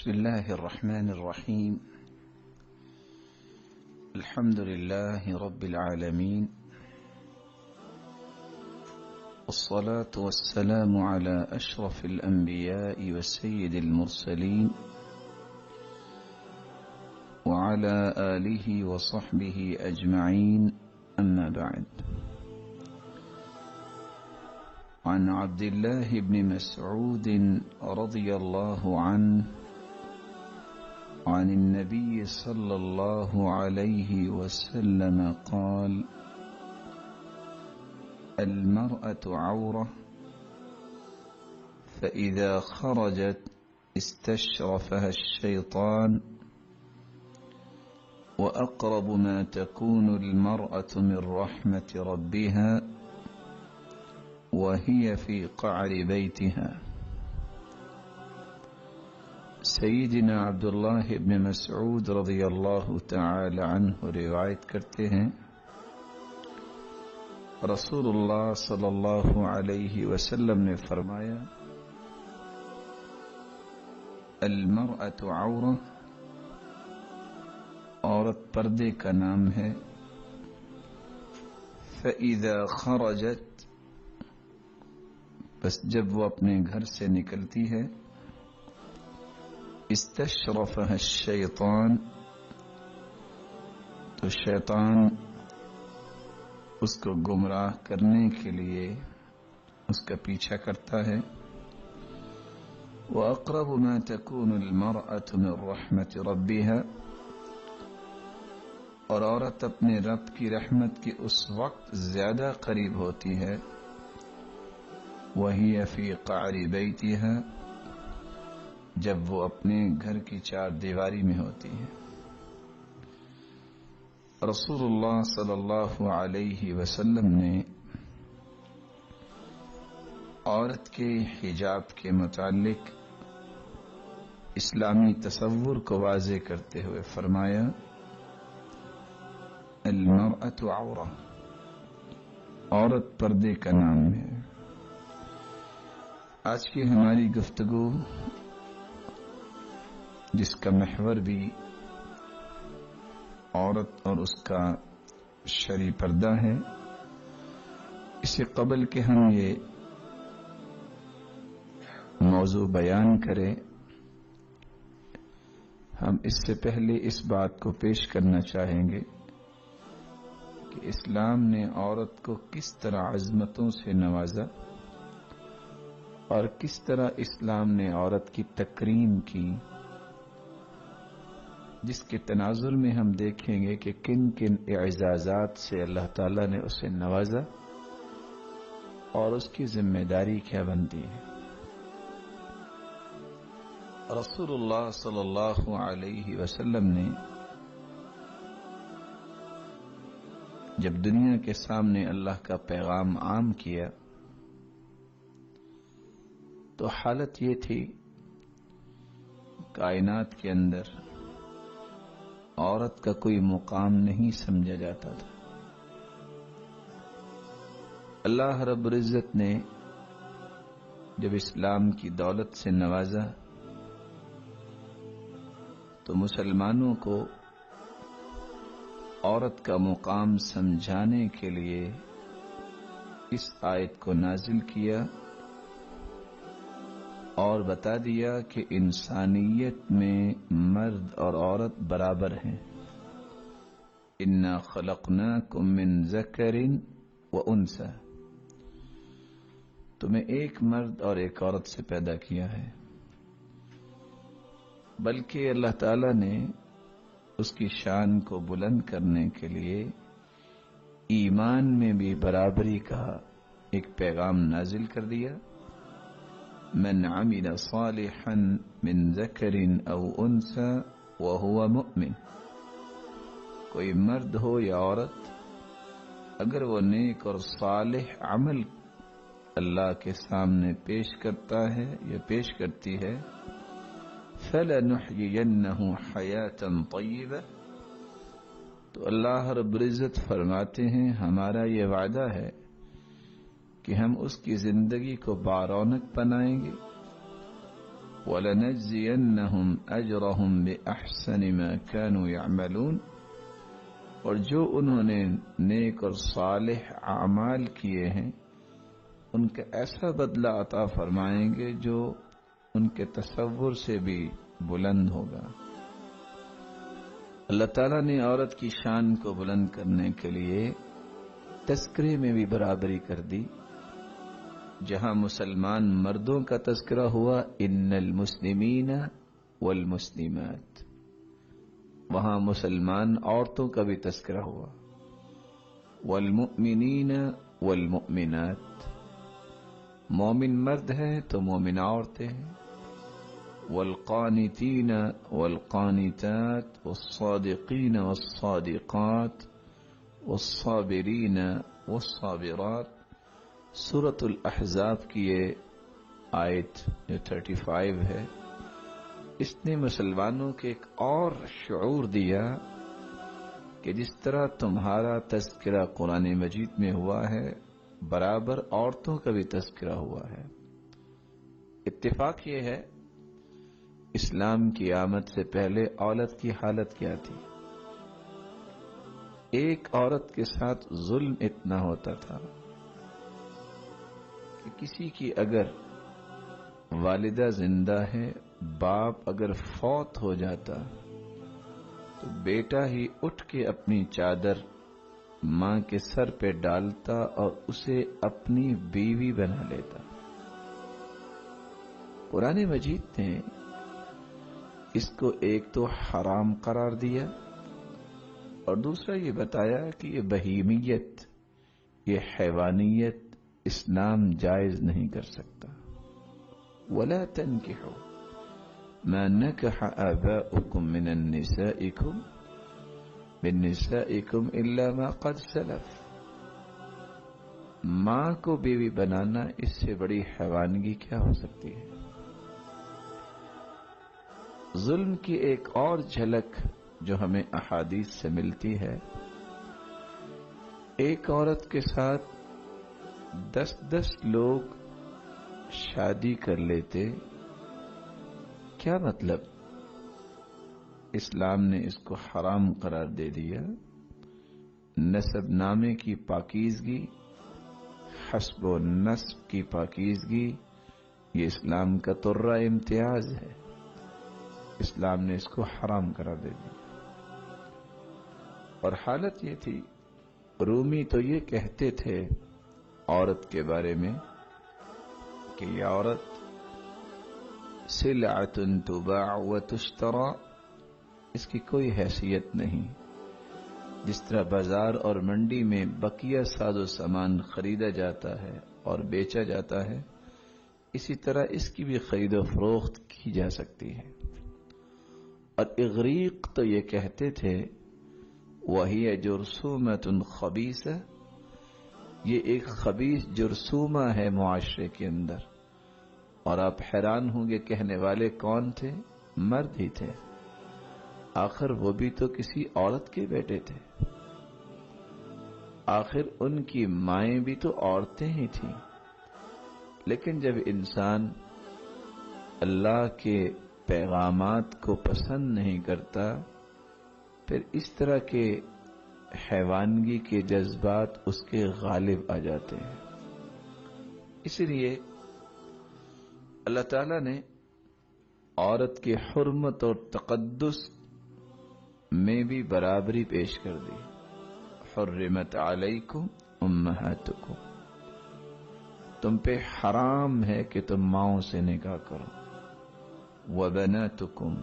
بسم الله الرحمن الرحيم. الحمد لله رب العالمين، والصلاة والسلام على أشرف الأنبياء وسيد المرسلين، وعلى آله وصحبه أجمعين، أما بعد. عن عبد الله بن مسعود رضي الله عنه عن النبي صلى الله عليه وسلم قال: المرأة عورة، فإذا خرجت استشرفها الشيطان، وأقرب ما تكون المرأة من رحمة ربها وهي في قعر بيتها. سیدنا عبداللہ ابن مسعود رضی اللہ تعالی عنہ روایت کرتے ہیں، رسول اللہ صلی اللہ علیہ وسلم نے فرمایا: المرأة عورہ، عورت پردے کا نام ہے. فإذا خرجت، بس جب وہ اپنے گھر سے نکلتی ہے، استشرفها الشیطان، تو شیطان اس کو گمراہ کرنے کے لیے اس کا پیچھا کرتا ہے. وأقرب ما تكون المرأة من رحمة ربها، اور عورت اپنے رب کی رحمت کی اس وقت زیادہ قریب ہوتی ہے، وهي في قعر بيتها، جب وہ اپنے گھر کی چار دیواری میں ہوتی ہے. رسول اللہ صلی اللہ علیہ وسلم نے عورت کے حجاب کے متعلق اسلامی تصور کو واضح کرتے ہوئے فرمایا: المرأة عورہ، عورت پردے کا نام ہے. آج کی ہماری گفتگو، جس کا محور بھی عورت اور اس کا شرعی پردہ ہے، اس سے قبل کہ ہم یہ موضوع بیان کریں، ہم اس سے پہلے اس بات کو پیش کرنا چاہیں گے کہ اسلام نے عورت کو کس طرح عظمتوں سے نوازا اور کس طرح اسلام نے عورت کی تکریم کی، جس کے تناظر میں ہم دیکھیں گے کہ کن کن اعزازات سے اللہ تعالیٰ نے اسے نوازا اور اس کی ذمہ داری کیا بنتی ہے. رسول اللہ صلی اللہ علیہ وسلم نے جب دنیا کے سامنے اللہ کا پیغام عام کیا تو حالت یہ تھی، کائنات کے اندر عورت کا کوئی مقام نہیں سمجھا جاتا تھا. اللہ رب العزت نے جب اسلام کی دولت سے نوازا تو مسلمانوں کو عورت کا مقام سمجھانے کے لیے اس آیت کو نازل کیا اور بتا دیا کہ انسانیت میں مرد اور عورت برابر ہیں. انا خلقناکم من ذکر و انثی، تمہیں ایک مرد اور ایک عورت سے پیدا کیا ہے. بلکہ اللہ تعالی نے اس کی شان کو بلند کرنے کے لیے ایمان میں بھی برابری کا ایک پیغام نازل کر دیا. من عمل صالحا من ذکر او انثى وهو مؤمن، کوئی مرد ہو یا عورت، اگر وہ نیک اور صالح عمل اللہ کے سامنے پیش کرتا ہے یا پیش کرتی ہے، فَلَنُحْيِيَنَّهُ حَيَاةً طَيِّبَةً، تو اللہ رب العزت فرماتے ہیں ہمارا یہ وعدہ ہے کہ ہم اس کی زندگی کو بارونق بنائیں گے. وَلَنَجْزِيَنَّهُمْ أَجْرَهُمْ بِأَحْسَنِ مَا كَانُوا يَعْمَلُونَ، اور جو انہوں نے نیک اور صالح اعمال کیے ہیں ان کا ایسا بدلہ عطا فرمائیں گے جو ان کے تصور سے بھی بلند ہوگا۔ اللہ تعالیٰ نے عورت کی شان کو بلند کرنے کے لیے تذکرے میں بھی برابری کر دی۔ جہاں مسلمان مردوں کا تذکرہ ہوا ان المسلمین والمسلمات، وہاں مسلمان عورتوں کا بھی تذکرہ ہوا والمؤمنین والمؤمنات، مومن مرد ہیں تو مومن عورتیں ہیں، والقانتین والقانتات والصادقین والصادقات والصابرین والصابرات۔ سورۃ الاحزاب کی یہ آیت جو 35 ہے، اس نے مسلمانوں کے ایک اور شعور دیا کہ جس طرح تمہارا تذکرہ قرآن مجید میں ہوا ہے برابر عورتوں کا بھی تذکرہ ہوا ہے۔ اتفاق یہ ہے اسلام کی آمد سے پہلے عورت کی حالت کیا تھی؟ ایک عورت کے ساتھ ظلم اتنا ہوتا تھا کہ کسی کی اگر والدہ زندہ ہے، باپ اگر فوت ہو جاتا تو بیٹا ہی اٹھ کے اپنی چادر ماں کے سر پہ ڈالتا اور اسے اپنی بیوی بنا لیتا۔ قرآن مجید نے اس کو ایک تو حرام قرار دیا اور دوسرا یہ بتایا کہ یہ بہیمیت، یہ حیوانیت اسلام جائز نہیں کر سکتا۔ وَلَا تَنْكِحُوا مَا نَكَحَ آبَاؤُكُم مِّنَ النِّسَائِكُمْ إِلَّا مَا قَدْ سَلَفَ۔ ماں کو بیوی بنانا اس سے بڑی حیوانگی کیا ہو سکتی ہے؟ ظلم کی ایک اور جھلک جو ہمیں احادیث سے ملتی ہے، ایک عورت کے ساتھ 10 لوگ شادی کر لیتے، کیا مطلب؟ اسلام نے اس کو حرام قرار دے دیا۔ نسب نامے کی پاکیزگی، حسب و نسب کی پاکیزگی، یہ اسلام کا طرہ امتیاز ہے، اسلام نے اس کو حرام قرار دے دیا۔ اور حالت یہ تھی، رومی تو یہ کہتے تھے عورت کے بارے میں کہ یہ عورت سلعۃ تباع وتشترى، اس کی کوئی حیثیت نہیں۔ جس طرح بازار اور منڈی میں بقیہ ساز و سامان خریدا جاتا ہے اور بیچا جاتا ہے، اسی طرح اس کی بھی خرید و فروخت کی جا سکتی ہے۔ اور اغریق تو یہ کہتے تھے وَهِيَ جُرْثُومَةٌ خَبِيثَةٌ، یہ ایک خبیث جرثومہ ہے معاشرے کے اندر۔ اور آپ حیران ہوں گے کہنے والے کون تھے؟ مرد ہی تھے۔ آخر وہ بھی تو کسی عورت کے بیٹے تھے، آخر ان کی مائیں بھی تو عورتیں ہی تھیں۔ لیکن جب انسان اللہ کے پیغامات کو پسند نہیں کرتا، پھر اس طرح کے حیوانگی کے جذبات اس کے غالب آ جاتے ہیں۔ اس لیے اللہ تعالیٰ نے عورت کی حرمت اور تقدس میں بھی برابری پیش کر دی۔ حرمت علیکم امہاتکم، تم پہ حرام ہے کہ تم ماؤں سے نکاح کرو۔ وبناتکم،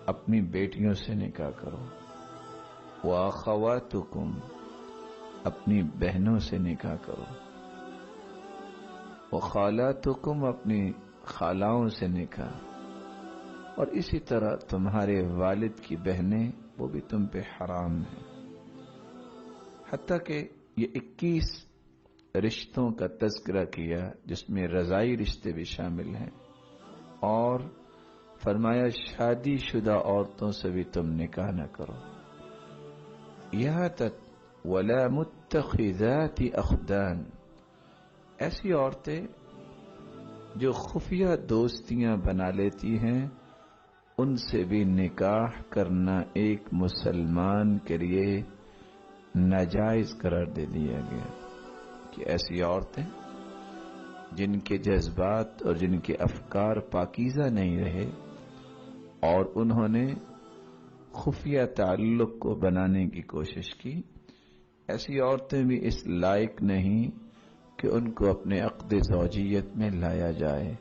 اپنی بیٹیوں سے نکاح کرو۔ واخواتکم، اپنی بہنوں سے نکاح کرو۔ وخالاتکم، اپنی خالاؤں سے نکاح۔ اور اسی طرح تمہارے والد کی بہنیں، وہ بھی تم پہ حرام ہیں۔ حتیٰ کہ یہ 21 رشتوں کا تذکرہ کیا جس میں رضائی رشتے بھی شامل ہیں، اور فرمایا شادی شدہ عورتوں سے بھی تم نکاح نہ کرو۔ یہاں تک وَلَا مُتَّخِذَاتِ أَخْدَانٍ، ایسی عورتیں جو خفیہ دوستیاں بنا لیتی ہیں ان سے بھی نکاح کرنا ایک مسلمان کے لیے ناجائز قرار دے دیا گیا کہ ایسی عورتیں جن کے جذبات اور جن کے افکار پاکیزہ نہیں رہے اور انہوں نے خفیہ تعلق کو بنانے کی کوشش کی، ایسی عورتیں بھی اس لائق نہیں کہ ان کو اپنے عقد زوجیت میں لایا جائے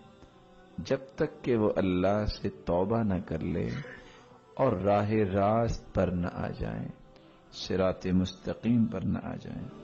جب تک کہ وہ اللہ سے توبہ نہ کر لے اور راہ راست پر نہ آ جائیں، صراط مستقیم پر نہ آ جائیں۔